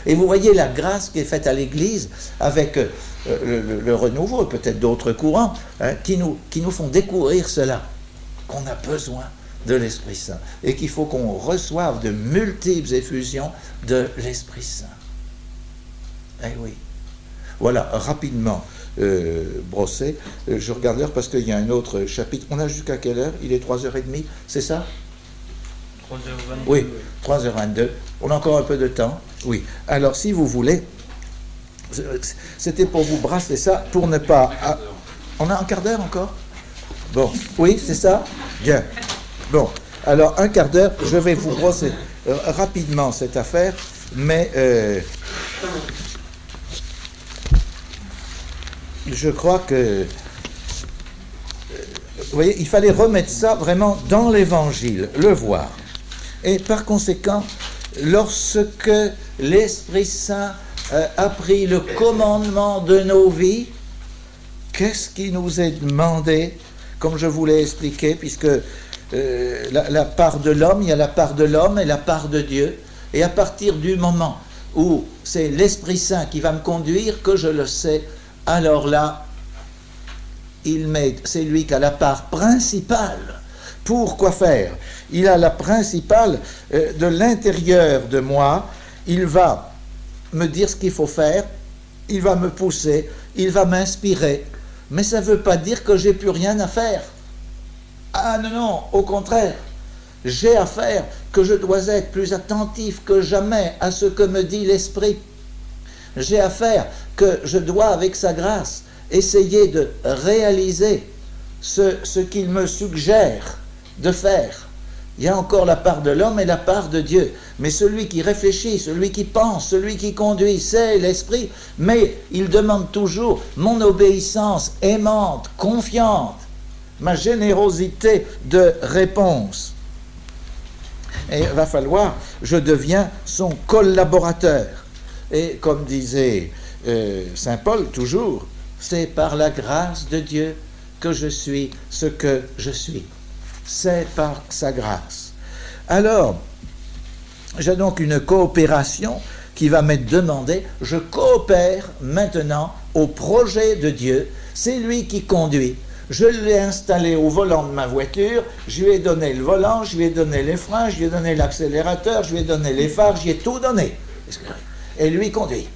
Et vous voyez la grâce qui est faite à l'Église avec le renouveau, peut-être d'autres courants, hein, qui nous font découvrir cela, qu'on a besoin de l'Esprit Saint et qu'il faut qu'on reçoive de multiples effusions de l'Esprit Saint. Eh oui. Voilà, rapidement brossé. Je regarde l'heure parce qu'il y a un autre chapitre. On a jusqu'à quelle heure? Il est 3h30, c'est ça? 3h22. Oui, 3h22. On a encore un peu de temps. Oui. Alors, si vous voulez, c'était pour vous brasser ça, pour ne pas... On a un quart d'heure encore? Bon, oui, c'est ça? Bien. Bon, alors, un quart d'heure, je vais vous brosser rapidement cette affaire, mais je crois que... vous voyez, il fallait remettre ça vraiment dans l'Évangile, le voir. Et par conséquent, lorsque l'Esprit Saint a pris le commandement de nos vies, qu'est-ce qui nous est demandé, comme je vous l'ai expliqué, puisque la part de l'homme, il y a la part de l'homme et la part de Dieu, et à partir du moment où c'est l'Esprit Saint qui va me conduire, que je le sais, alors là, c'est lui qui a la part principale. Pour quoi faire? Il a la principale de l'intérieur de moi. Il va me dire ce qu'il faut faire. Il va me pousser. Il va m'inspirer. Mais ça ne veut pas dire que j'ai plus rien à faire. Ah non, non, au contraire. J'ai à faire, que je dois être plus attentif que jamais à ce que me dit l'Esprit. J'ai à faire que je dois, avec sa grâce, essayer de réaliser ce qu'il me suggère de faire. Il y a encore la part de l'homme et la part de Dieu. Mais celui qui réfléchit, celui qui pense, celui qui conduit, c'est l'Esprit. Mais il demande toujours mon obéissance aimante, confiante, ma générosité de réponse. Et il va falloir, je deviens son collaborateur. Et comme disait Saint Paul toujours, c'est par la grâce de Dieu que je suis ce que je suis. C'est par sa grâce. Alors, j'ai donc une coopération qui va m'être demandée. Je coopère maintenant au projet de Dieu. C'est lui qui conduit. Je l'ai installé au volant de ma voiture, je lui ai donné le volant, je lui ai donné les freins, je lui ai donné l'accélérateur, je lui ai donné les phares, j'y ai tout donné. Et lui conduit.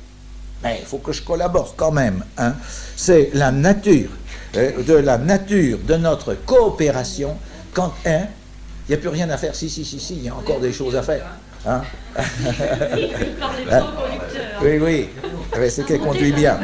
Mais il faut que je collabore quand même. Hein. C'est la nature, de notre coopération. Quand il n'y a plus rien à faire, si, il y a encore des choses à faire. Hein? Oui, oui, c'est qu'elle conduit bien.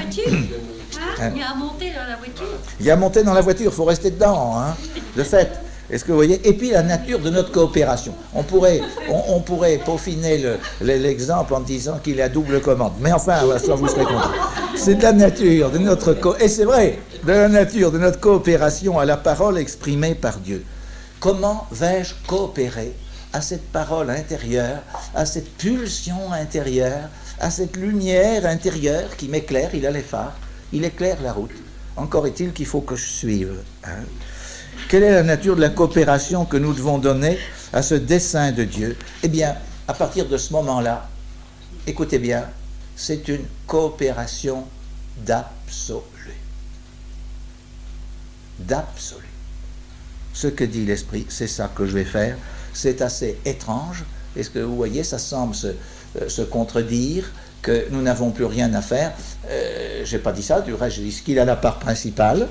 Hein? Il y a à monter dans la voiture. Il y a à monter dans la voiture, il faut rester dedans, hein, de fait. Est-ce que vous voyez? Et puis la nature de notre coopération. On pourrait peaufiner l'exemple en disant qu'il a double commande. Mais enfin, ça vous serez content. C'est de la nature de notre et c'est vrai, de la nature de notre coopération à la parole exprimée par Dieu. Comment vais-je coopérer à cette parole intérieure, à cette pulsion intérieure, à cette lumière intérieure qui m'éclaire? Il a les phares, il éclaire la route. Encore est-il qu'il faut que je suive. Hein? Quelle est la nature de la coopération que nous devons donner à ce dessein de Dieu? Eh bien, à partir de ce moment-là, écoutez bien, c'est une coopération d'absolu. D'absolu. Ce que dit l'Esprit, c'est ça que je vais faire. C'est assez étrange. Est-ce que vous voyez, ça semble se contredire, que nous n'avons plus rien à faire. Je n'ai pas dit ça, du reste, j'ai dit ce qu'il a la part principale.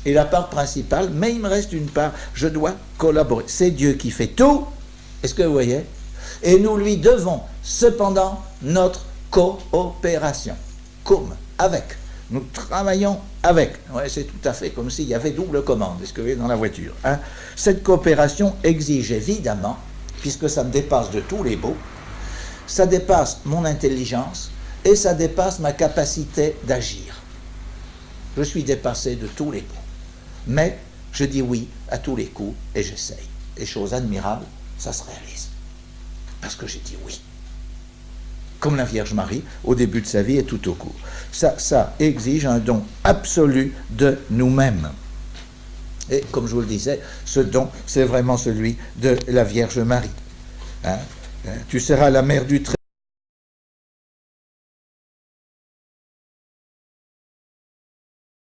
Et la part principale, mais il me reste une part, je dois collaborer. C'est Dieu qui fait tout, est-ce que vous voyez? Et nous lui devons cependant notre coopération. Comme, avec. Nous travaillons avec. Ouais, c'est tout à fait comme s'il y avait double commande, est-ce que vous voyez, dans la voiture. Hein? Cette coopération exige évidemment, puisque ça me dépasse de tous les bouts, ça dépasse mon intelligence et ça dépasse ma capacité d'agir. Je suis dépassé de tous les bouts. Mais je dis oui à tous les coups et j'essaye. Et chose admirable, ça se réalise. Parce que j'ai dit oui. Comme la Vierge Marie, au début de sa vie et tout au cours. Ça exige un don absolu de nous-mêmes. Et comme je vous le disais, ce don, c'est vraiment celui de la Vierge Marie. Hein? Tu seras la mère du Très